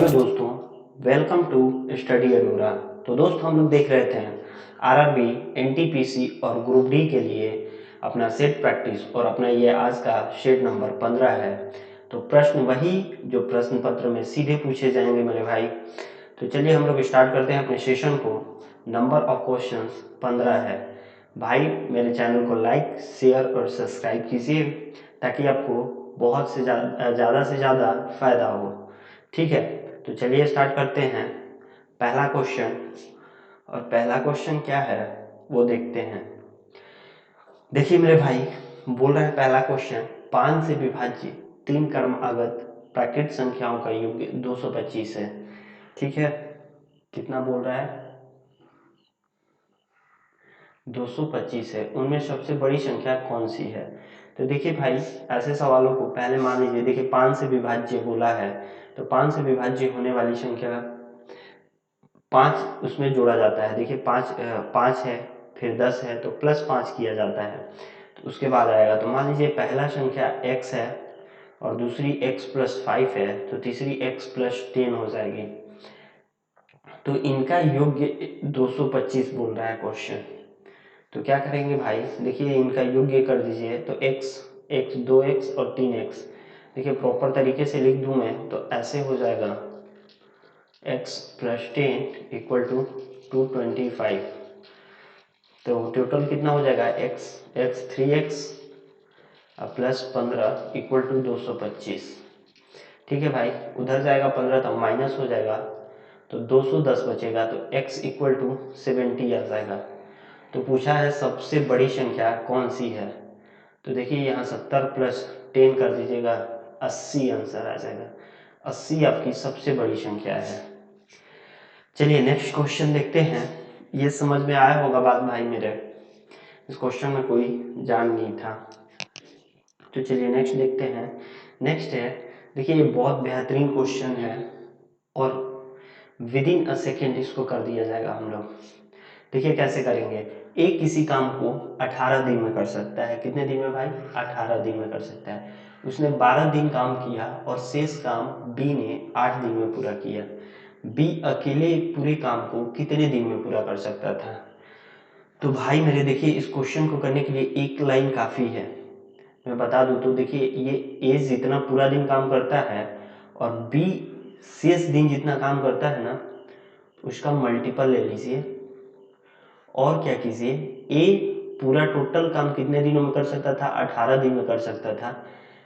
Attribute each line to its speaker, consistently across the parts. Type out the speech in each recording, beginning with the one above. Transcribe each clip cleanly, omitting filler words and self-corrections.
Speaker 1: Hello दोस्तों, welcome to study अडोरा। तो दोस्त हम लोग देख रहे थे आरआरबी, एनटीपीसी और ग्रुप डी के लिए अपना सेट प्रैक्टिस और अपना ये आज का शेड नंबर 15 है। तो प्रश्न वही जो प्रश्न पत्र में सीधे पूछे जाएंगे मेरे भाई। तो चलिए हम लोग स्टार्ट करते हैं अपने सेशन को। नंबर ऑफ क्वेश्चंस 15 है। भाई मेरे चैनल को लाइक, शेयर और सब्सक्राइब कीजिए ताकि आपको बहुत से ज़्यादा से ज़्यादा फायदा हो। ठीक है, तो चलिए स्टार्ट करते हैं पहला क्वेश्चन। और पहला क्वेश्चन क्या है वो देखते हैं। देखिए मेरे भाई, बोल रहा है पहला क्वेश्चन, 5 से विभाज्य 3 क्रमागत प्राकृत संख्याओं का योग 225 है। ठीक है, कितना बोल रहा है? 225 है। उनमें सबसे बड़ी संख्या कौन सी है? तो देखिए भाई, ऐसे सवालों को पहले मान लीजिए। देखिए 5 से विभाज्य बोला है, तो 5 से विभाज्य होने वाली संख्या 5 उसमें जोड़ा जाता है। देखिए 5 है, फिर 10 है तो +5 किया जाता है। तो उसके बाद आएगा, तो मान लीजिए पहला संख्या x है और दूसरी x+5 है, तो तीसरी x+10 हो जाएगी। तो इनका योग्य 225 बोल रहा है क्वेश्चन। तो क्या करेंगे भाई, देखिए इनका योग्य कर दीजिए। तो x 2x और 3x, देखिए प्रॉपर तरीके से लिख दूं मैं तो ऐसे हो जाएगा, x+10 = 225। तो टोटल कितना हो जाएगा, x 3x +15 = 225। ठीक है भाई, उधर जाएगा 15 तो माइनस हो जाएगा, तो 210 बचेगा, तो x = 70 आ जाएगा। तो पूछा है सबसे बड़ी संख्या कौन सी है। तो देखिए यहाँ 70 + 10 कर दीजिएगा, 80 आंसर आ जाएगा। 80 आपकी सबसे बड़ी संख्या है। चलिए नेक्स्ट क्वेश्चन देखते हैं। ये समझ में आया होगा बात भाई मेरे, इस क्वेश्चन में कोई जान नहीं था। तो चलिए नेक्स्ट देखते हैं। नेक्स्ट है, देखिए ये बहुत बेहतरीन क्वेश्चन है और विदिन अ सेकेंड इसको कर दिया जाएगा हम लोग। देखिए कैसे करेंगे। एक किसी काम को 18 दिन में कर सकता है। कितने दिन में भाई? 18 दिन में कर सकता है। उसने 12 दिन काम किया और शेष काम बी ने 8 दिन में पूरा किया। बी अकेले पूरे काम को कितने दिन में पूरा कर सकता था? तो भाई मेरे देखिए, इस क्वेश्चन को करने के लिए एक लाइन काफ़ी है। मैं बता दूं तो देखिए, ये ए जितना पूरा दिन काम करता है और बी शेष दिन जितना काम करता है ना, उसका मल्टीपल ले लीजिए और क्या कीजिए, ए पूरा टोटल काम कितने दिनों में कर सकता था? 18 दिन में कर सकता था,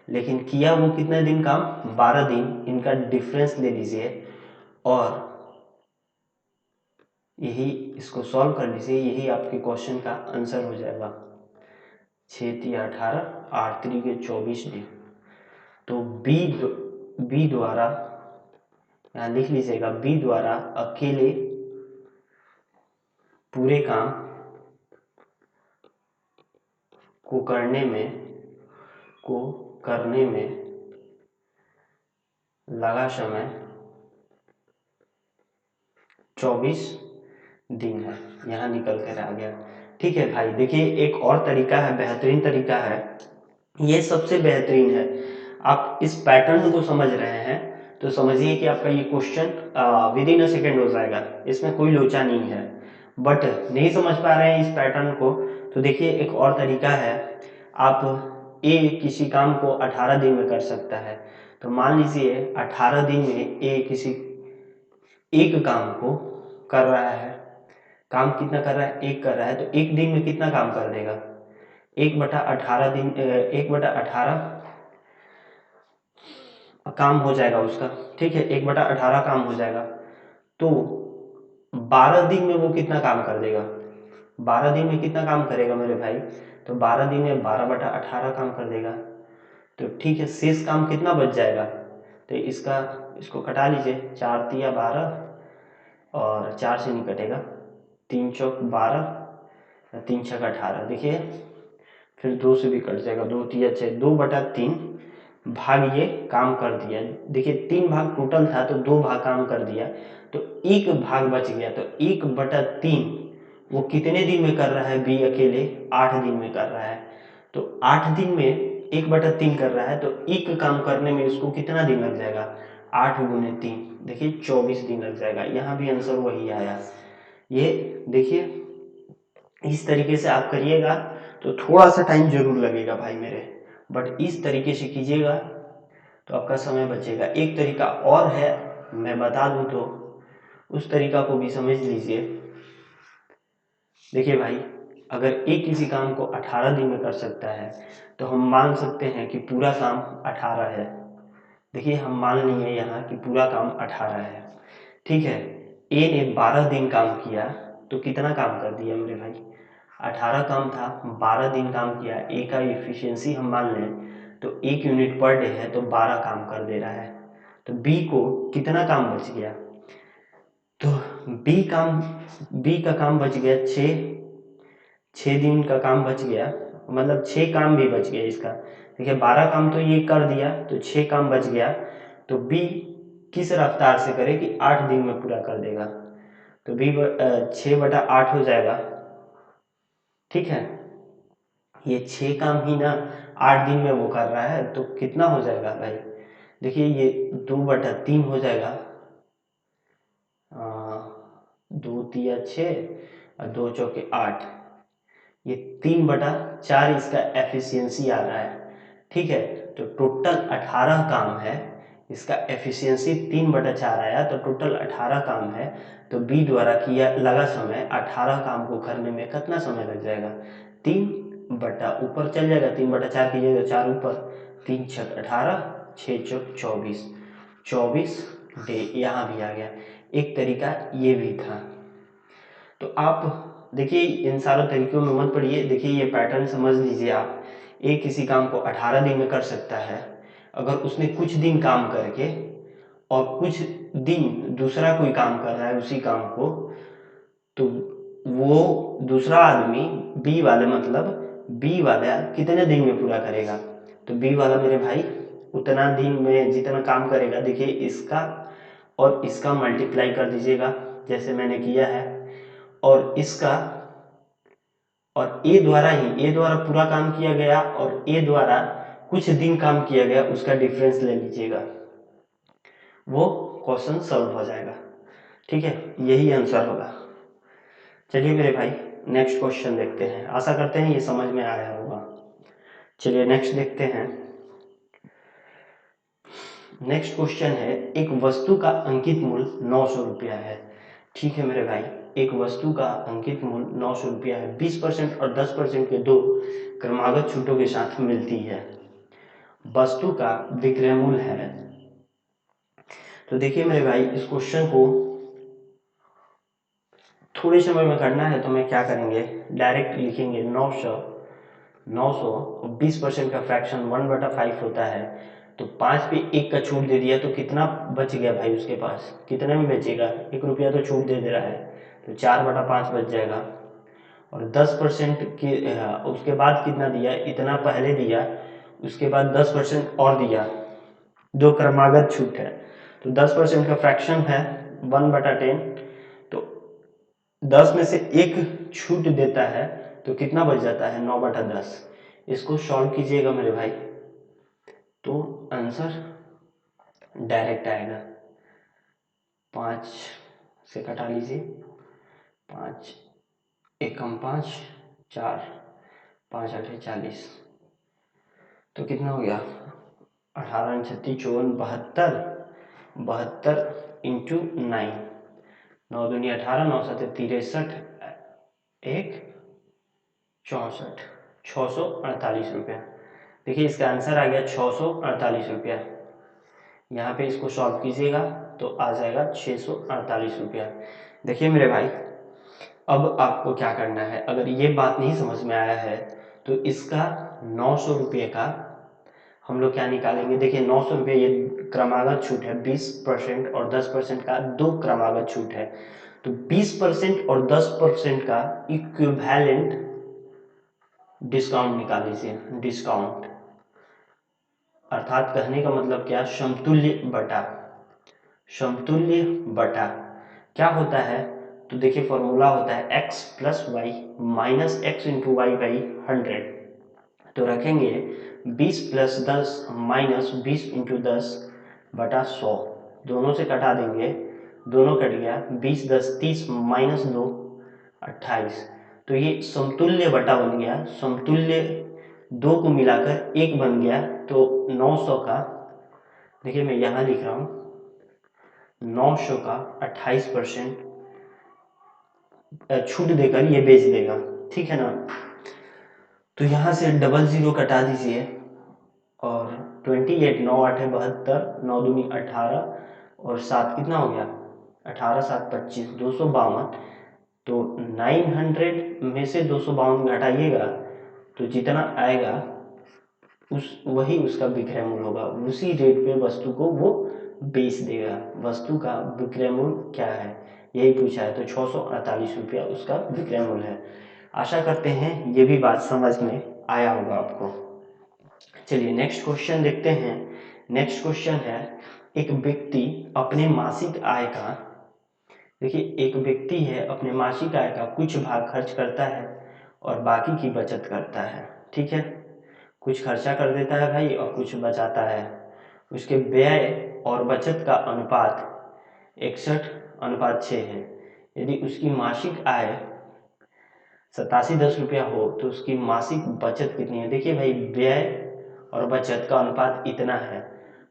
Speaker 1: लेकिन किया वो कितने दिन काम? 12 दिन। इनका डिफरेंस ले लीजिए और यही इसको सॉल्व कर लीजिए, यही आपके क्वेश्चन का आंसर हो जाएगा। 6 × 18, 8 × 24 दिन। तो बी द्वारा, यहाँ लिख लीजिएगा, बी द्वारा अकेले पूरे काम को करने में लगा समय 24 दिन है। यहाँ निकल कर आ गया। ठीक है भाई, देखिए एक और तरीका है, बेहतरीन तरीका है, ये सबसे बेहतरीन है। आप इस पैटर्न को समझ रहे हैं तो समझिए कि आपका ये क्वेश्चन विदिन अ सेकेंड हो जाएगा, इसमें कोई लोचा नहीं है। बट नहीं समझ पा रहे हैं इस पैटर्न को, तो देखिए एक और तरीका है। आप ए किसी काम को 18 दिन में कर सकता है। तो मान लीजिए 18 दिन में ए किसी एक काम को कर रहा है। काम कितना कर रहा है? एक कर रहा है। तो एक दिन में कितना काम कर देगा? 1/18 दिन, 1/18 काम हो जाएगा उसका। ठीक है, 1/18 काम हो जाएगा। तो 12 दिन में वो कितना काम कर देगा? 12 दिन में कितना काम करेगा मेरे भाई? तो 12 दिन में 12/18 काम कर देगा। तो ठीक है, शेष काम कितना बच जाएगा? तो इसको कटा लीजिए, 4 × 12 और 4 से नहीं कटेगा, 3 × 12, 3 × 18। देखिए फिर 2 से भी कट जाएगा, 2 × 6, 2/3 भाग ये काम कर दिया। देखिए 3 भाग टोटल था तो 2 भाग काम कर दिया, तो 1 भाग बच गया। तो 1/3 वो कितने दिन में कर रहा है? बी अकेले 8 दिन में कर रहा है। तो 8 दिन में 1/3 कर रहा है, तो एक काम करने में इसको कितना दिन लग जाएगा? 8 गुने 3, देखिए 24 दिन लग जाएगा। यहाँ भी आंसर वही आया। ये देखिए इस तरीके से आप करिएगा तो थोड़ा सा टाइम जरूर लगेगा भाई मेरे, बट इस तरीके से कीजिएगा तो आपका समय बचेगा। एक तरीका और है, मैं बता दूं तो उस तरीका को भी समझ लीजिए। देखिए भाई, अगर एक किसी काम को 18 दिन में कर सकता है तो हम मान सकते हैं कि पूरा काम 18 है। देखिए हम मान लिए यहाँ कि पूरा काम 18 है, ठीक है। ए ने 12 दिन काम किया तो कितना काम कर दिया मेरे भाई? 18 काम था, 12 दिन काम किया। ए का एफिशिएंसी हम मान लें तो 1 यूनिट पर डे है तो 12 काम कर दे रहा है। तो बी को कितना काम बच गया? तो बी का काम बच गया 6 दिन का काम बच गया, मतलब 6 काम भी बच गया इसका। देखिए 12 काम तो ये कर दिया तो 6 काम बच गया। तो बी किस रफ्तार से करे कि 8 दिन में पूरा कर देगा? तो बी 6/8 हो जाएगा, ठीक है। ये 6 काम ही ना 8 दिन में वो कर रहा है तो कितना हो जाएगा भाई? देखिए ये 2/3 हो जाएगा। 2 तिया 6 और 2 चौके 8, ये 3/4 इसका एफिशिएंसी आ रहा है, ठीक है। तो टोटल 18 काम है, इसका एफिशिएंसी 3/4 आया तो टोटल 18 काम है। तो बी द्वारा किया लगा समय 18 काम को करने में कितना समय लग जाएगा? 3 ऊपर चल जाएगा, 3/4 कीजिएगा 4 ऊपर, 3 छक 18, 6 चौक 24, 24 डे यहाँ भी आ गया। एक तरीका ये भी था। तो आप देखिए इन सारों तरीकों में मत पड़िए, देखिए ये पैटर्न समझ लीजिए आप। एक किसी काम को 18 दिन में कर सकता है, अगर उसने कुछ दिन काम करके और कुछ दिन दूसरा कोई काम कर रहा है उसी काम को, तो वो दूसरा आदमी बी वाले मतलब बी वाला कितने दिन में पूरा करेगा? तो बी वाला मेरे भाई उतना दिन में जितना काम करेगा, देखिए इसका और इसका मल्टीप्लाई कर दीजिएगा जैसे मैंने किया है, और इसका और ए द्वारा पूरा काम किया गया और ए द्वारा कुछ दिन काम किया गया, उसका डिफरेंस ले लीजिएगा, वो क्वेश्चन सॉल्व हो जाएगा, ठीक है। यही आंसर होगा। चलिए मेरे भाई नेक्स्ट क्वेश्चन देखते हैं, आशा करते हैं ये समझ में आया होगा। चलिए नेक्स्ट देखते हैं। नेक्स्ट क्वेश्चन है, एक वस्तु का अंकित मूल्य 900 रुपया है, ठीक है मेरे भाई। एक वस्तु का अंकित मूल्य 900 रुपया है, 20% और 10% के दो क्रमागत छूटों के साथ मिलती है। वस्तु का विक्रय मूल्य है। तो देखिए मेरे भाई इस क्वेश्चन को थोड़े समय में करना है तो मैं क्या करेंगे, डायरेक्ट लिखेंगे 900 और 20% का फ्रैक्शन 1/5 होता है, तो 5 पे 1 का छूट दे दिया तो कितना बच गया भाई उसके पास? कितने में बेचेगा? 1 रुपया तो छूट दे रहा है, तो 4/5 बच जाएगा। और 10% के उसके बाद कितना दिया? इतना पहले दिया, उसके बाद 10% और दिया, दो क्रमागत छूट है, तो 10% का फ्रैक्शन है 1/10, तो 10 में से 1 छूट देता है तो कितना बच जाता है? 9/10। इसको सॉल्व कीजिएगा मेरे भाई तो आंसर डायरेक्ट आएगा। 5 से कटा लीजिए, 5 एकम 5, 4 5 8 40, तो कितना हो गया? 18 36 54 72 इंटू 9, 9 दूनी 18, 9 7 63, 1 64, 648 रुपया। देखिए इसका आंसर आ गया 648 रुपया। यहाँ पे इसको सॉल्व कीजिएगा तो आ जाएगा 648 रुपया। देखिए मेरे भाई अब आपको क्या करना है, अगर ये बात नहीं समझ में आया है तो इसका 900 रुपये का हम लोग क्या निकालेंगे। देखिए 900 रुपये ये क्रमागत छूट है, 20% और 10% का दो क्रमागत छूट है, तो 20% और 10% का इक्विवेलेंट डिस्काउंट निकाल लीजिए। डिस्काउंट अर्थात कहने का मतलब क्या, समतुल्य बटा क्या होता है? तो देखिए फॉर्मूला होता है x plus Y minus X into Y by 100, तो रखेंगे 20 + 10 माइनस 20 इंटू 10/100, दोनों से कटा देंगे, दोनों कट गया, 20 10 30 माइनस 2 28। तो ये समतुल्य बटा बन गया, समतुल्य 2 को मिलाकर 1 बन गया। तो 900 का, देखिए मैं यहाँ लिख रहा हूँ, 900 का 28% छूट देकर ये बेच देगा, ठीक है ना। तो यहाँ से डबल ज़ीरो कटा दीजिए और 28, 9 8 72, 9 दूनी 18 और 7 कितना हो गया, 18 7 25, 252। तो 900 में से 252 घटाइएगा तो जितना आएगा वही उसका विक्रय मूल्य होगा। उसी रेट पे वस्तु को वो बेच देगा। वस्तु का विक्रय मूल्य क्या है, यही पूछा है। तो 648 रुपया उसका विक्रय मूल्य है। आशा करते हैं ये भी बात समझ में आया होगा आपको। चलिए नेक्स्ट क्वेश्चन देखते हैं। नेक्स्ट क्वेश्चन है, एक व्यक्ति अपने मासिक आय का, देखिए एक व्यक्ति है अपने मासिक आय का कुछ भाग खर्च करता है और बाकी की बचत करता है, ठीक है। कुछ खर्चा कर देता है भाई और कुछ बचाता है। उसके व्यय और बचत का अनुपात 61:6 है। यदि उसकी मासिक आय 8710 रुपया हो तो उसकी मासिक बचत कितनी है। देखिए भाई व्यय और बचत का अनुपात इतना है,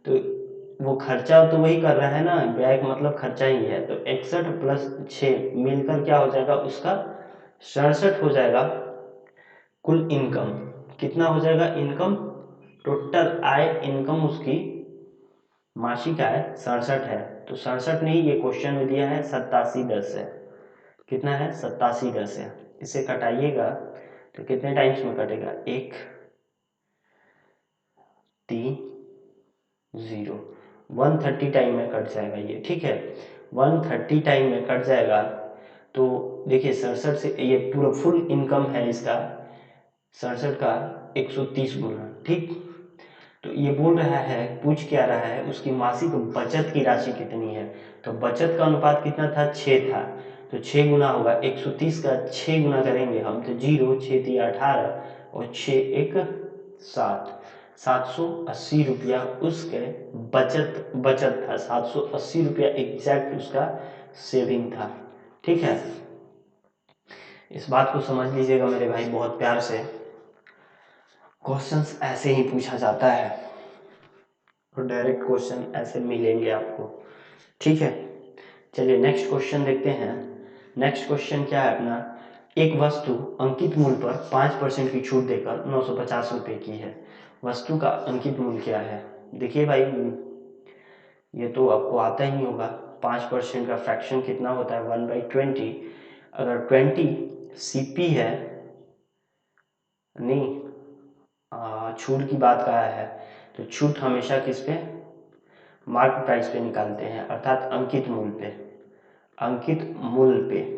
Speaker 1: तो वो खर्चा तो वही कर रहा है ना, व्यय का मतलब खर्चा ही है। तो 61 + 6 मिलकर क्या हो जाएगा उसका 67 हो जाएगा। कुल इनकम कितना हो जाएगा, इनकम टोटल आय इनकम उसकी मासिक आय 67 है। तो 67 नहीं, ये क्वेश्चन में दिया है 8710 है। कितना है, 8710 है। इसे कटाइएगा तो कितने टाइम्स में कटेगा, 1 3 0, 130 टाइम में कट जाएगा ये, ठीक है। 130 टाइम में कट जाएगा। तो देखिए 67 से ये पूरा फुल इनकम है इसका 67 का 130 गुना, ठीक। तो ये बोल रहा है, पूछ क्या रहा है, उसकी मासिक बचत की राशि कितनी है। तो बचत का अनुपात कितना था, 6 था। तो 6 गुना होगा, 130 का 6 गुना करेंगे हम तो 0, 6 3 18 और 6 1 7, 780 रुपया उसके बचत था। 780 रुपया एग्जैक्ट उसका सेविंग था, ठीक है। इस बात को समझ लीजिएगा मेरे भाई, बहुत प्यार से क्वेश्चंस ऐसे ही पूछा जाता है और डायरेक्ट क्वेश्चन ऐसे मिलेंगे आपको, ठीक है। चलिए नेक्स्ट क्वेश्चन देखते हैं। नेक्स्ट क्वेश्चन क्या है अपना, एक वस्तु अंकित मूल्य पर 5% की छूट देकर 950 रुपये की है। वस्तु का अंकित मूल्य क्या है। देखिए भाई ये तो आपको आता ही होगा, 5% का फ्रैक्शन कितना होता है, 1/20। अगर 20 CP है, नहीं छूट की बात कहा है, तो छूट हमेशा किस पे, मार्क प्राइस पे निकालते हैं, अर्थात अंकित मूल्य पे, अंकित मूल्य पे।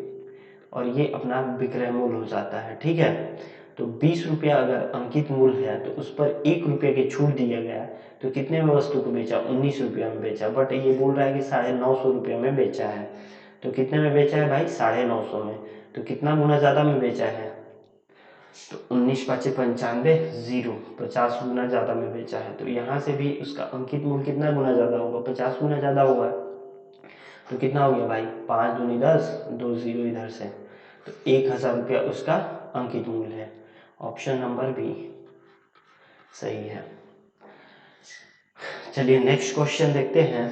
Speaker 1: और ये अपना विक्रय मूल्य हो जाता है, ठीक है। तो 20 रुपया अगर अंकित मूल्य है तो उस पर 1 रुपये की छूट दिया गया, तो कितने में वस्तु को बेचा, 19 रुपया में बेचा। बट ये बोल रहा है कि 950 रुपये में बेचा है। तो कितने में बेचा है भाई, 950 में। तो कितना गुना ज़्यादा में बेचा है, तो 19 5 95 0, 50 गुना ज़्यादा में बेचा है। तो यहाँ से भी उसका अंकित मूल्य कितना गुना ज़्यादा होगा, 50 गुना ज़्यादा होगा। तो कितना हो गया भाई, 5 दूनी 10, 2 0 इधर से, तो 1000 रुपया उसका अंकित मूल्य है। ऑप्शन नंबर बी सही है। चलिए नेक्स्ट क्वेश्चन देखते हैं।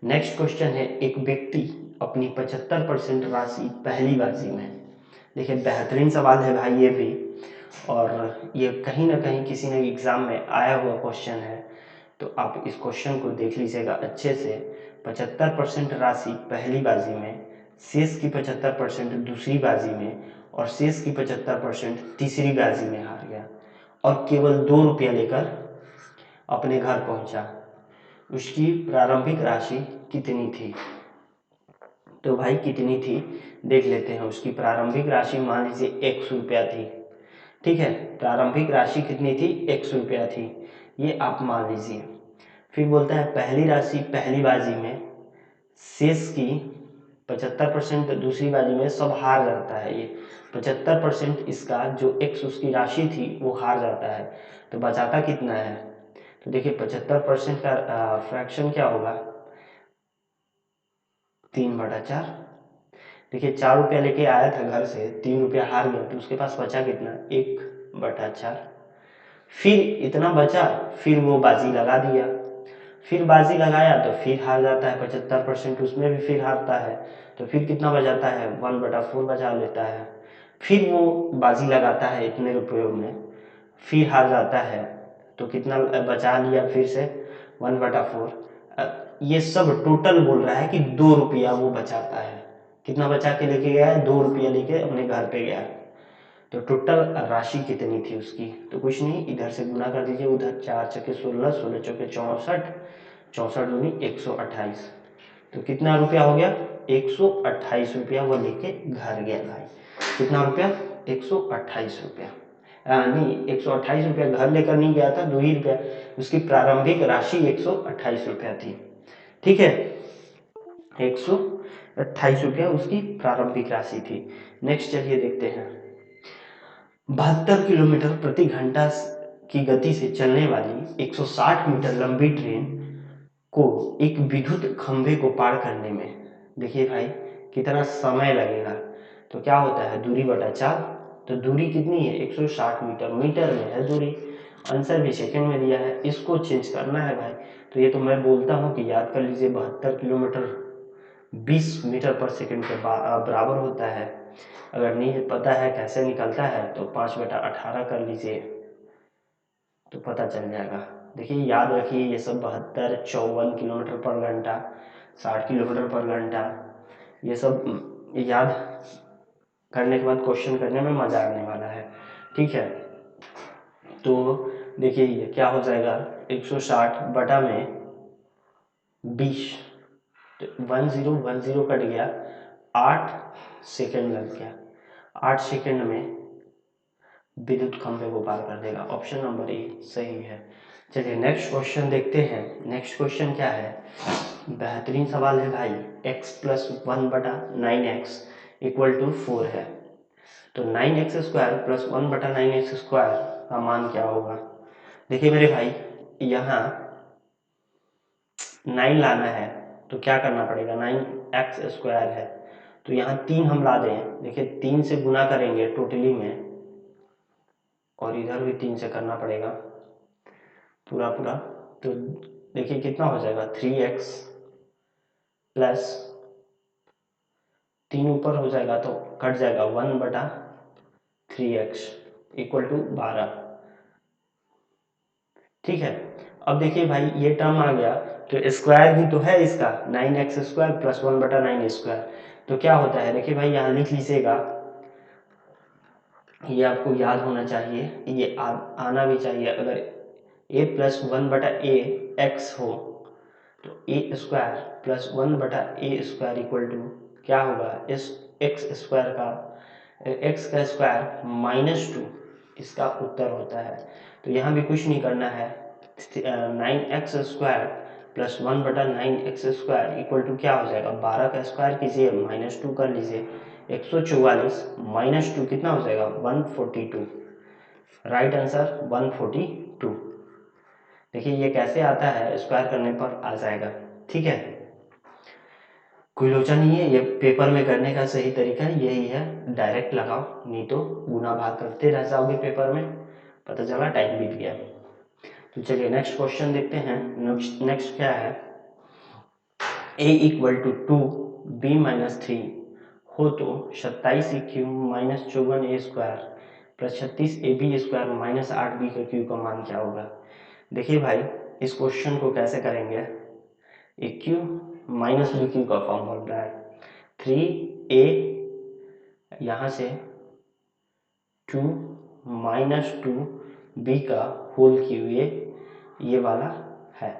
Speaker 1: नेक्स्ट क्वेश्चन है, एक व्यक्ति अपनी 75% राशि पहली बाजी में, देखिए बेहतरीन सवाल है भाई ये भी, और ये कहीं ना कहीं किसी न एग्ज़ाम में आया हुआ क्वेश्चन है। तो आप इस क्वेश्चन को देख लीजिएगा अच्छे से। 75% राशि पहली बाजी में, शेष की 75% दूसरी बाजी में और शेष की 75% तीसरी बाजी में हार गया और केवल 2 रुपया लेकर अपने घर पहुंचा। उसकी प्रारंभिक राशि कितनी थी। तो भाई कितनी थी देख लेते हैं। उसकी प्रारंभिक राशि मान लीजिए 100 रुपया थी, ठीक है। प्रारंभिक राशि कितनी थी, 100 रुपया थी, ये आप मान लीजिए। फिर बोलता है पहली राशि पहली बाजी में, शेष की 75% दूसरी बाजी में, सब हार जाता है। ये 75% इसका जो 100 उसकी राशि थी वो हार जाता है, तो बचाता कितना है। तो देखिए 75% का फ्रैक्शन क्या होगा, 3/4। देखिए 4 रुपया लेके आया था घर से, 3 रुपया हार गया तो उसके पास बचा कितना, 1/4। फिर इतना बचा, फिर वो बाजी लगा दिया, फिर बाजी लगाया तो फिर हार जाता है 75%, उसमें भी फिर हारता है, तो फिर कितना बचाता है, 1/4 बचा लेता है। फिर वो बाजी लगाता है इतने रुपयों में, फिर हार जाता है तो कितना बचा लिया, फिर से 1/4। ये सब टोटल बोल रहा है कि 2 रुपया वो बचाता है। कितना बचा के लेके गया है, 2 रुपया लेके अपने घर पे गया। तो टोटल राशि कितनी थी उसकी, तो कुछ नहीं, इधर से गुना कर दीजिए, उधर 4 चौके 16, 16 चौके 64, 64 दूनी 128। तो कितना रुपया हो गया, 128 रुपया वो लेके घर गया भाई। कितना रुपया, 128 रुपया। नहीं, 128 रुपया घर लेकर नहीं गया था, 2 ही रुपया। उसकी प्रारंभिक राशि 128 रुपया थी। ठीक है, 128 रुपया उसकी प्रारंभिक राशि थी। नेक्स्ट चलिए देखते हैं। 72 किलोमीटर प्रति घंटा की गति से चलने वाली 160 मीटर लंबी ट्रेन को एक विद्युत खंभे को पार करने में, देखिए भाई, कितना समय लगेगा। तो क्या होता है, दूरी बटा 4। तो दूरी कितनी है, 160 मीटर, मीटर में है दूरी, आंसर भी सेकंड में दिया है, इसको चेंज करना है भाई। तो ये तो मैं बोलता हूँ कि याद कर लीजिए, 72 किलोमीटर 20 मीटर पर सेकंड के बराबर होता है। अगर नहीं पता है कैसे निकलता है तो 5/18 कर लीजिए तो पता चल जाएगा। देखिए याद रखिए, ये सब 72, 54 किलोमीटर पर घंटा, 60 किलोमीटर पर घंटा, ये सब याद करने के बाद क्वेश्चन करने में मज़ा आने वाला है। ठीक है, तो देखिए ये क्या हो जाएगा, 160 बटा में 20, तो 1010 कट गया, 8 सेकेंड लग गया। 8 सेकेंड में विद्युत खंभे को पार कर देगा। ऑप्शन नंबर ए सही है। चलिए नेक्स्ट क्वेश्चन देखते हैं। नेक्स्ट क्वेश्चन क्या है, बेहतरीन सवाल है भाई। x plus 1/9x equal to 4 है, तो 9x² प्लस 1/9x² का मान क्या होगा। देखिए मेरे भाई, यहाँ 9 लाना है तो क्या करना पड़ेगा, 9x² है तो यहाँ 3 हम ला दें। देखिए 3 से गुना करेंगे टोटली में, और इधर भी 3 से करना पड़ेगा पूरा पूरा। तो देखिए कितना हो जाएगा, 3x प्लस 3 ऊपर हो जाएगा तो कट जाएगा, 1/3x इक्वल टू 12। ठीक है, अब देखिए भाई ये टर्म आ गया तो स्क्वायर ही तो है इसका, 9x² प्लस 1/9 तो क्या होता है, देखिए भाई यहाँ लिख लीजिएगा, ये आपको याद होना चाहिए, ये आना भी चाहिए। अगर a प्लस 1/a हो तो a² plus 1/a² equal to क्या होगा, इस x² का x का स्क्वायर -2 इसका उत्तर होता है। तो यहाँ भी कुछ नहीं करना है, 9x² plus 1/9x² equal to क्या हो जाएगा, 12 का स्क्वायर कीजिए -2 कर लीजिए, 144 -2 कितना हो जाएगा, 142। Right answer 142। देखिए ये कैसे आता है, स्क्वायर करने पर आ जाएगा। ठीक है, कोई लोचा नहीं है, ये पेपर में करने का सही तरीका यही है, डायरेक्ट लगाओ, नहीं तो गुना भाग करते रह जाओगे पेपर में, पता चला टाइम बीत गया। तो चलिए नेक्स्ट क्वेश्चन देखते हैं। नेक्स्ट क्या है, a इक्वल टू 2b-3 हो तो 27a³ -54a² plus 36ab² -8b का क्यू का मान क्या होगा। देखिए भाई, इस क्वेश्चन को कैसे करेंगे, ए क्यू माइनस बी क्यू का फॉर्म बन रहा है, 3a यहाँ से 2 -2b का होल क्यू, ये वाला है।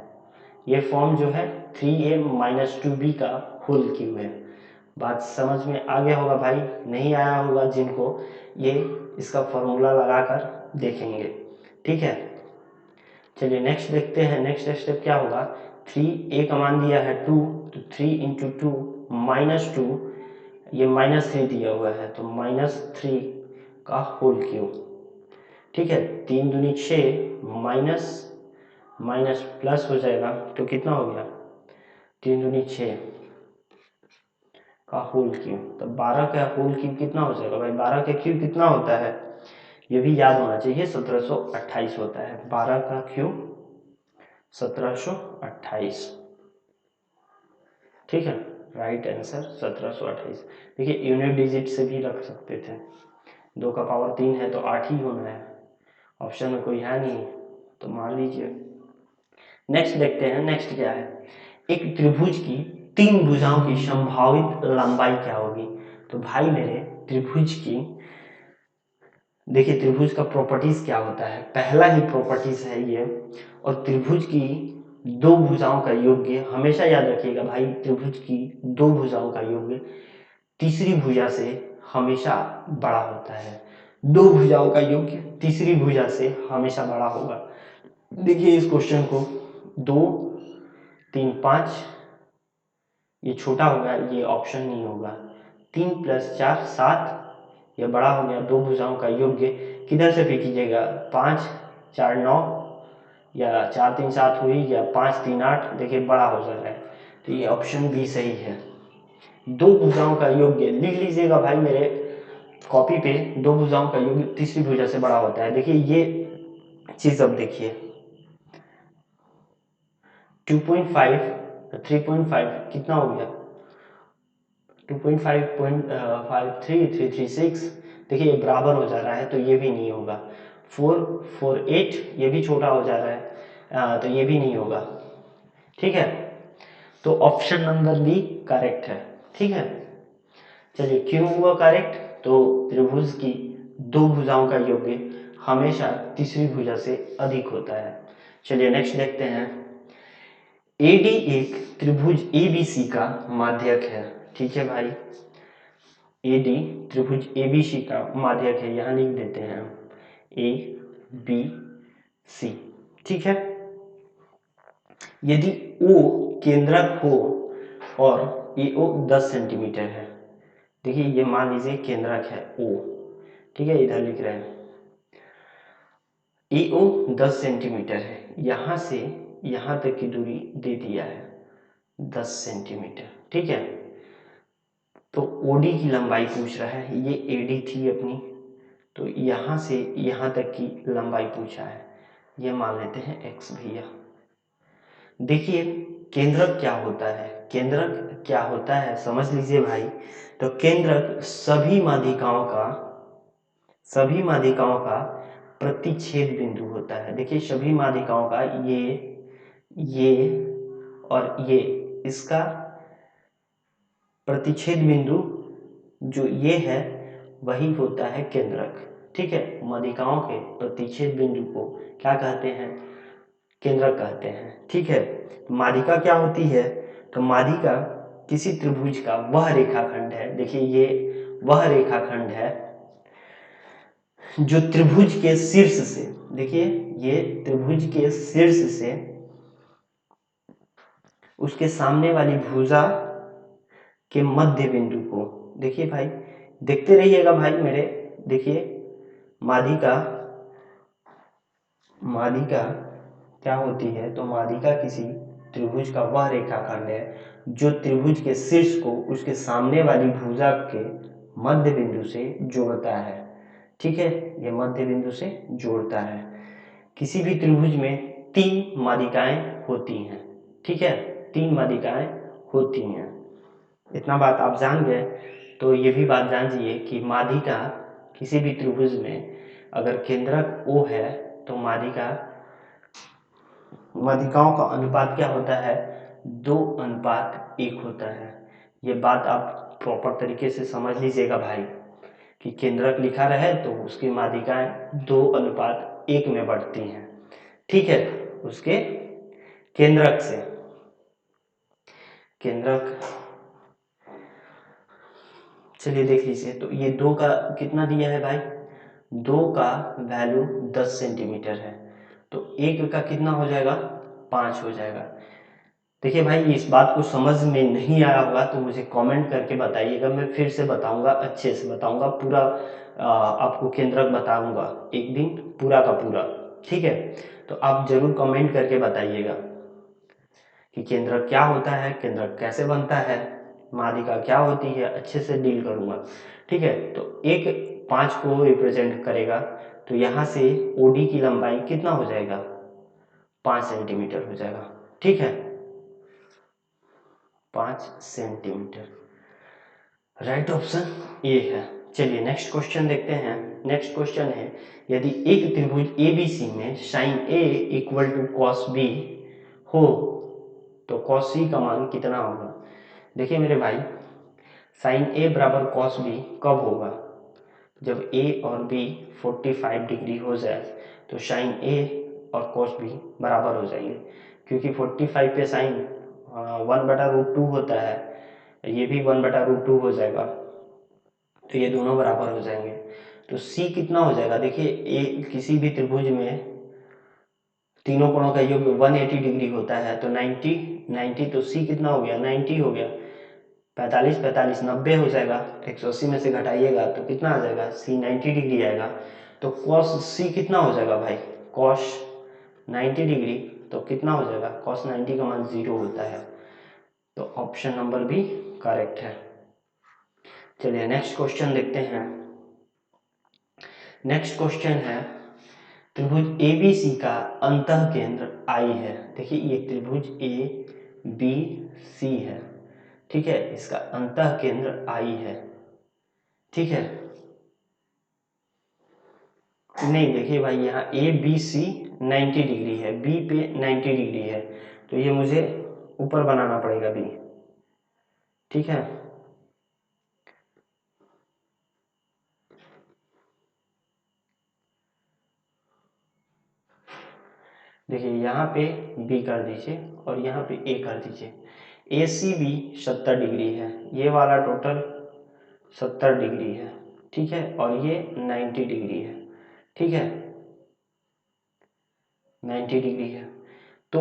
Speaker 1: ये फॉर्म जो है 3a -2b का होल क्यू है। बात समझ में आ गया होगा भाई, नहीं आया होगा जिनको, ये इसका फॉर्मूला लगाकर देखेंगे। ठीक है, चलिए नेक्स्ट देखते हैं। नेक्स्ट स्टेप क्या होगा, 3a का मान दिया है 2, तो 3 इंटू 2 -2, ये -3 दिया हुआ है तो -3 का होल क्यूब। ठीक है, 3 दूनी 6 माइनस माइनस प्लस हो जाएगा तो कितना हो गया, 3 दूनी 6 का होल क्यूब। तो 12 का होल क्यूब कितना हो जाएगा भाई? 12 का क्यूब कितना होता है ये भी याद होना चाहिए, 1728 होता है। 12 का क्यूब 1728, ठीक है, राइट आंसर 1728। देखिए यूनिट डिजिट से भी रख सकते थे, 2 का पावर 3 है तो 8 ही होना है, ऑप्शन में कोई है नहीं तो मान लीजिए। नेक्स्ट देखते हैं, नेक्स्ट क्या है, एक त्रिभुज की 3 भुजाओं की संभावित लंबाई क्या होगी? तो भाई मेरे त्रिभुज की, देखिए त्रिभुज का प्रॉपर्टीज क्या होता है, पहला ही प्रॉपर्टीज है ये। और त्रिभुज की 2 भुजाओं का योग्य, हमेशा याद रखिएगा भाई, त्रिभुज की 2 भुजाओं का योग्य तीसरी भुजा से हमेशा बड़ा होता है। 2 भुजाओं का योग्य तीसरी भुजा से हमेशा बड़ा होगा। देखिए इस क्वेश्चन को, 2 3 5, ये छोटा होगा, ये ऑप्शन नहीं होगा। 3 + 4 7, ये बड़ा हो गया। 2 भुजाओं का योग्य किधर से भी कीजिएगा, 5 4 9, या 4 3 7 हुई, या 5 3 8, देखिए बड़ा हो जा रहा है, तो ये ऑप्शन बी सही है। 2 भुजाओं का योग्य लिख लीजिएगा भाई मेरे कॉपी पे, 2 भुजाओं का योग्य तीसरी भुजा से बड़ा होता है। देखिए ये चीज अब देखिए, 2.5 3.5 कितना हो गया, 2.5.53 देखिए ये बराबर हो जा रहा है तो ये भी नहीं होगा। 4 4 8, ये भी छोटा हो जा रहा है, तो ये भी नहीं होगा, ठीक है। तो ऑप्शन नंबर बी करेक्ट है, ठीक है। चलिए क्यों हुआ करेक्ट, तो त्रिभुज की 2 भुजाओं का योग्य हमेशा तीसरी भुजा से अधिक होता है। चलिए नेक्स्ट देखते हैं, एडी एक त्रिभुज एबीसी का माध्यक है, ठीक है भाई। एडी त्रिभुज एबीसी का माध्यक है, यहां लिख देते हैं ए बी सी, ठीक है। यदि ओ केंद्रक हो और एओ 10 सेंटीमीटर है, देखिए ये मान लीजिए केंद्रक है ओ, ठीक है, इधर लिख रहे हैं एओ 10 सेंटीमीटर है, यहां से यहां तक की दूरी दे दिया है 10 सेंटीमीटर, ठीक है। तो ओडी की लंबाई पूछ रहा है, ये एडी थी अपनी, तो यहां से यहां तक की लंबाई पूछा है, ये मान लेते हैं एक्स भैया। देखिए केंद्रक क्या होता है, केंद्रक क्या होता है समझ लीजिए भाई। तो केंद्रक सभी माध्यिकाओं का प्रतिच्छेद बिंदु होता है। देखिए सभी माध्यिकाओं का ये और ये, इसका प्रतिच्छेद बिंदु जो ये है वही होता है केंद्रक, ठीक है। माध्यिकाओं के प्रतिच्छेद बिंदु को क्या कहते हैं, केंद्रक कहते हैं, ठीक है। माध्यिका क्या होती है, तो माध्यिका किसी त्रिभुज का वह रेखाखंड है, देखिए ये वह रेखाखंड है जो त्रिभुज के शीर्ष से, देखिए ये त्रिभुज के शीर्ष से उसके सामने वाली भुजा के मध्य बिंदु को, देखिए भाई देखते रहिएगा भाई मेरे, देखिए माध्यिका माध्यिका क्या होती है, तो माध्यिका किसी त्रिभुज का वह रेखाखंड है जो त्रिभुज के शीर्ष को उसके सामने वाली भुजा के मध्य बिंदु से जोड़ता है, ठीक है, ये मध्य बिंदु से जोड़ता है। किसी भी त्रिभुज में 3 माध्यिकाएं होती हैं, ठीक है, 3 माध्यिकाएं होती हैं, इतना बात आप जान गए। तो ये भी बात जान जाइए कि माध्यिका किसी भी त्रिभुज में अगर केंद्रक O है तो माध्यिकाओं का अनुपात क्या होता है, 2:1 होता है। ये बात आप प्रॉपर तरीके से समझ लीजिएगा भाई, कि केंद्रक लिखा रहे तो उसकी माध्यिकाएं 2:1 में बढ़ती हैं, ठीक है, उसके केंद्रक से। केंद्रक चलिए देख लीजिए, तो ये 2 का कितना दिया है भाई, 2 का वैल्यू 10 सेंटीमीटर है, तो 1 का कितना हो जाएगा, 5 हो जाएगा। देखिए भाई इस बात को समझ में नहीं आया होगा तो मुझे कमेंट करके बताइएगा, मैं फिर से बताऊंगा, अच्छे से बताऊंगा, पूरा आपको केंद्रक बताऊंगा एक दिन पूरा का पूरा, ठीक है। तो आप जरूर कमेंट करके बताइएगा कि केंद्रक क्या होता है, केंद्रक कैसे बनता है, माध्यिका क्या होती है अच्छे से डील करूँगा। ठीक है, तो एक 5 को रिप्रेजेंट करेगा, तो यहाँ से ओडी की लंबाई कितना हो जाएगा, 5 सेंटीमीटर हो जाएगा। ठीक है, 5 सेंटीमीटर, राइट ऑप्शन ए है। चलिए नेक्स्ट क्वेश्चन देखते हैं। नेक्स्ट क्वेश्चन है, यदि एक त्रिभुज ABC में sine A equal to cos B हो तो कॉस C का मान कितना होगा। देखिए मेरे भाई, साइन A बराबर कॉस B कब होगा, जब A और B 45 डिग्री हो जाए तो साइन A और कॉस B बराबर हो जाएंगे, क्योंकि 45 पे साइन 1/√2 होता है, ये भी 1/√2 हो जाएगा, तो ये दोनों बराबर हो जाएंगे। तो C कितना हो जाएगा, देखिए ए किसी भी त्रिभुज में तीनों कोणों का योग 180 डिग्री होता है, तो 90 तो C कितना हो गया, 90 हो गया। 45 45 90 हो जाएगा, 180 में से घटाइएगा तो कितना आ जाएगा, C 90 डिग्री आएगा। तो cos C कितना हो जाएगा भाई, cos 90 डिग्री, तो कितना हो जाएगा, cos 90 का मान 0 होता है। तो ऑप्शन नंबर भी करेक्ट है। चलिए नेक्स्ट क्वेश्चन देखते हैं। नेक्स्ट क्वेश्चन है, त्रिभुज ABC का अंतः केंद्र I है। देखिए ये त्रिभुज ABC है, ठीक है, इसका अंतः केंद्र I है। ठीक है, नहीं देखिए भाई, यहाँ ABC 90 डिग्री है, B पे 90 डिग्री है, तो ये मुझे ऊपर बनाना पड़ेगा B। ठीक है, देखिए यहाँ पे B कर दीजिए और यहाँ पे A कर दीजिए। ACB 70 डिग्री है, ये वाला टोटल 70 डिग्री है। ठीक है, और ये 90 डिग्री है। ठीक है, 90 डिग्री है, तो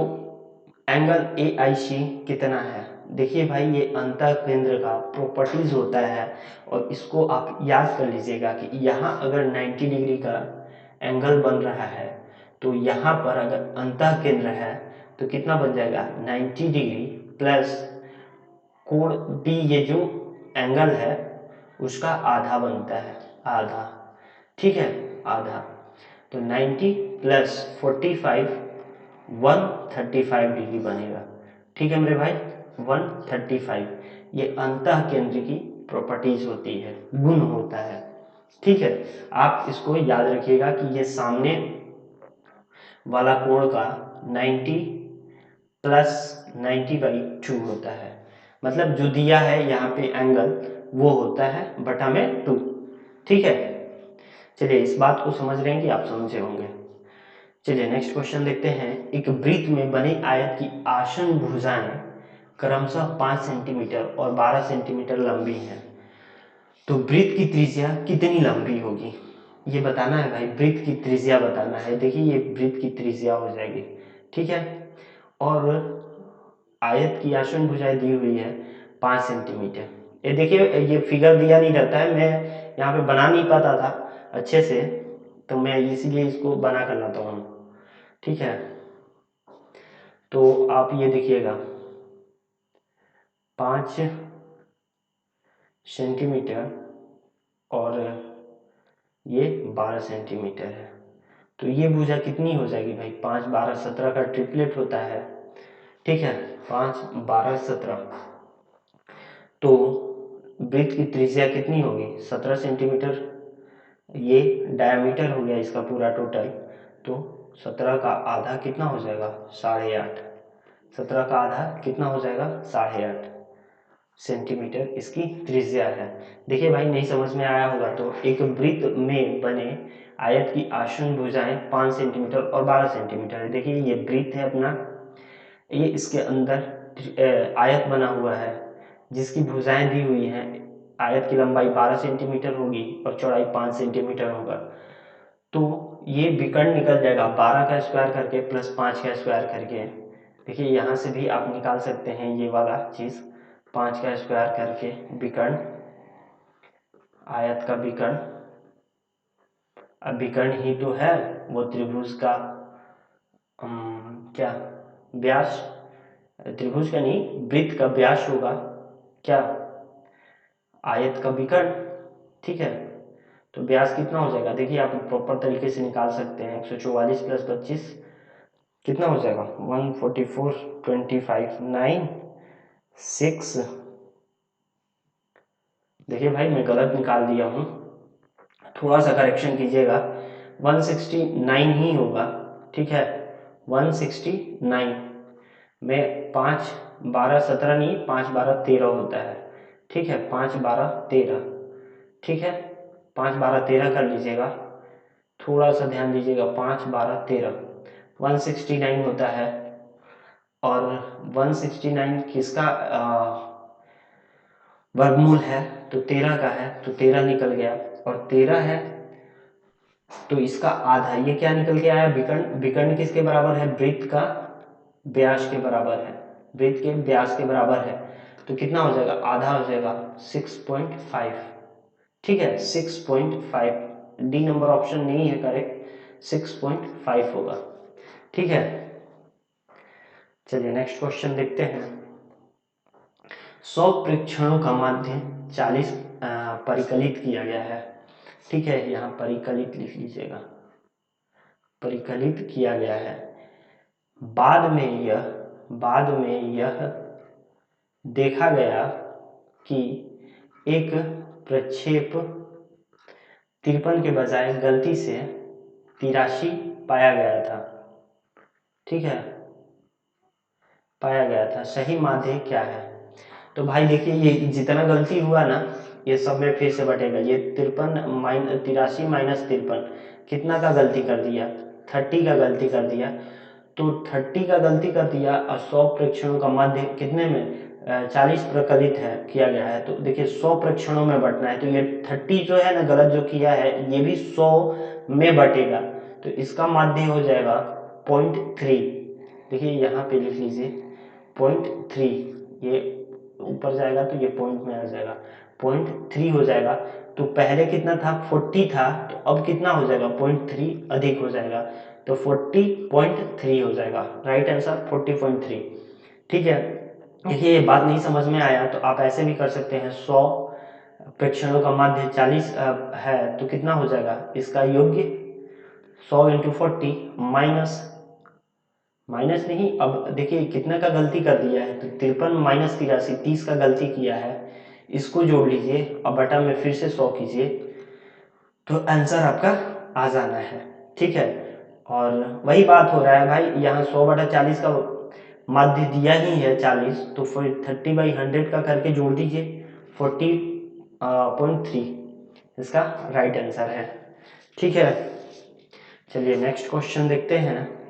Speaker 1: एंगल AIC कितना है। देखिए भाई, ये अंतः केंद्र का प्रॉपर्टीज होता है, और इसको आप याद कर लीजिएगा कि यहाँ अगर 90 डिग्री का एंगल बन रहा है, तो यहाँ पर अगर अंतः केंद्र है तो कितना बन जाएगा, 90 डिग्री प्लस कोण B, ये जो एंगल है उसका आधा बनता है, आधा। ठीक है, आधा, तो 90 प्लस 45 135 डिग्री बनेगा। ठीक है मेरे भाई, 135, ये अंतः केंद्र की प्रॉपर्टीज होती है, गुण होता है। ठीक है, आप इसको याद रखिएगा कि ये सामने वाला कोण का 90 प्लस 90/2 होता है, मतलब जो दिया है यहाँ पे एंगल वो होता है बटा में 2। ठीक है, चलिए इस बात को समझ रहे हैं कि आप समझे होंगे। चलिए नेक्स्ट क्वेश्चन देखते हैं। एक वृत्त में बनी आयत की आसन भुजाएं क्रमशः 5 सेंटीमीटर और 12 सेंटीमीटर लंबी हैं, तो वृत्त की त्रिज्या कितनी लंबी होगी, ये बताना है भाई, वृत्त की त्रिज्या बताना है। देखिए ये वृत्त की त्रिज्या हो जाएगी। ठीक है, और आयत की आसन भुजाएं दी हुई है 5 सेंटीमीटर। ये देखिए, ये फिगर दिया नहीं रहता है, मैं यहाँ पे बना नहीं पाता था अच्छे से, तो मैं इसीलिए इसको बना कर लाता हूँ। ठीक है, तो आप ये देखिएगा 5 सेंटीमीटर और ये 12 सेंटीमीटर है, तो ये भुजा कितनी हो जाएगी भाई, 5 12 17 का ट्रिपलेट होता है। ठीक है, 5 12 17, तो वृत्त की त्रिज्या कितनी होगी, 17 सेंटीमीटर। ये डायमीटर हो गया इसका पूरा टोटल, तो 17 का आधा कितना हो जाएगा, 8.5। 17 का आधा कितना हो जाएगा, 8.5 सेंटीमीटर इसकी त्रिज्या है। देखिए भाई, नहीं समझ में आया होगा तो एक वृत्त में बने आयत की आसन भुजाएं 5 सेंटीमीटर और 12 सेंटीमीटर है। देखिए ये वृत्त है अपना, ये इसके अंदर आयत बना हुआ है जिसकी भुजाएं दी हुई हैं। आयत की लंबाई 12 सेंटीमीटर होगी और चौड़ाई 5 सेंटीमीटर होगा, तो ये विकर्ण निकल जाएगा 12 का स्क्वायर करके प्लस 5 का स्क्वायर करके। देखिए यहाँ से भी आप निकाल सकते हैं ये वाला चीज़, 5 का स्क्वायर करके विकर्ण, आयत का विकर्ण, अब विकर्ण ही तो है वो त्रिभुज का क्या व्यास, त्रिभुज का नहीं, वृत्त का व्यास होगा क्या, आयत का विकर्ण, ठीक है। तो व्यास कितना हो जाएगा, देखिए आप प्रॉपर तरीके से निकाल सकते हैं। 144 + 25 कितना हो जाएगा, 144, 25, 9, 6। देखिए भाई मैं गलत निकाल दिया हूँ, थोड़ा सा करेक्शन कीजिएगा, 169 ही होगा, ठीक है। 169 में 5 12 17 नहीं, 5 12 13 होता है, ठीक है। 5 12 13, ठीक है। 5 12 13 कर लीजिएगा, थोड़ा सा ध्यान दीजिएगा। 5 12 13 169 होता है। और 169 किसका वर्गमूल है, तो 13 का है, तो 13 निकल गया। और 13 है तो इसका आधा, ये क्या निकल के आया, विकर्ण। विकर्ण किसके बराबर है, वृत्त का व्यास के बराबर है, वृत्त के व्यास के बराबर है। तो कितना हो जाएगा, आधा हो जाएगा, 6.5, ठीक है। 6.5, डी नंबर ऑप्शन नहीं है करेक्ट, 6.5 होगा, ठीक है। चलिए नेक्स्ट क्वेश्चन देखते हैं। 100 प्रेक्षणों का माध्य 40 परिकलित किया गया है, ठीक है। यहाँ परिकलित लिख लीजिएगा, परिकलित किया गया है। बाद में यह देखा गया कि एक प्रक्षेप 53 के बजाय गलती से 83 पाया गया था, ठीक है, पाया गया था। सही माध्य क्या है, तो भाई देखिए ये जितना गलती हुआ ना, ये सब में फिर से बटेगा। ये 83 माइनस 53 कितना का गलती कर दिया, 30 का गलती कर दिया। तो 30 का गलती कर दिया और 100 प्रेक्षणों का माध्य कितने में 40 प्रकलित है, किया गया है। तो देखिए 100 प्रेक्षणों में बटना है, तो ये 30 जो है ना गलत जो किया है, ये भी 100 में बटेगा। तो इसका माध्य हो जाएगा 0.3। देखिए यहाँ पे लिख लीजिए 0.3, ये ऊपर जाएगा तो ये पॉइंट में आ जाएगा, 0.3 हो जाएगा। तो पहले कितना था, 40 था, तो अब कितना हो जाएगा, 0.3 अधिक हो जाएगा, तो 40.3 हो जाएगा। राइट आंसर 40.3, ठीक है। देखिए ये बात नहीं समझ में आया तो आप ऐसे भी कर सकते हैं। 100 प्रेक्षणों का माध्य 40 है, तो कितना हो जाएगा इसका योग्य, 100 × 40 माइनस, माइनस नहीं, अब देखिए कितना का गलती कर दिया है, तो 53 माइनस 83, 30 का गलती किया है, इसको जोड़ लीजिए और बटा में फिर से 100 कीजिए, तो आंसर आपका आ जाना है, ठीक है। और वही बात हो रहा है भाई, यहाँ 100/40 का माध्य दिया ही है 40, तो फिर 30/100 का करके जोड़ दीजिए, 40.3 इसका राइट आंसर है, ठीक है। चलिए नेक्स्ट क्वेश्चन देखते हैं।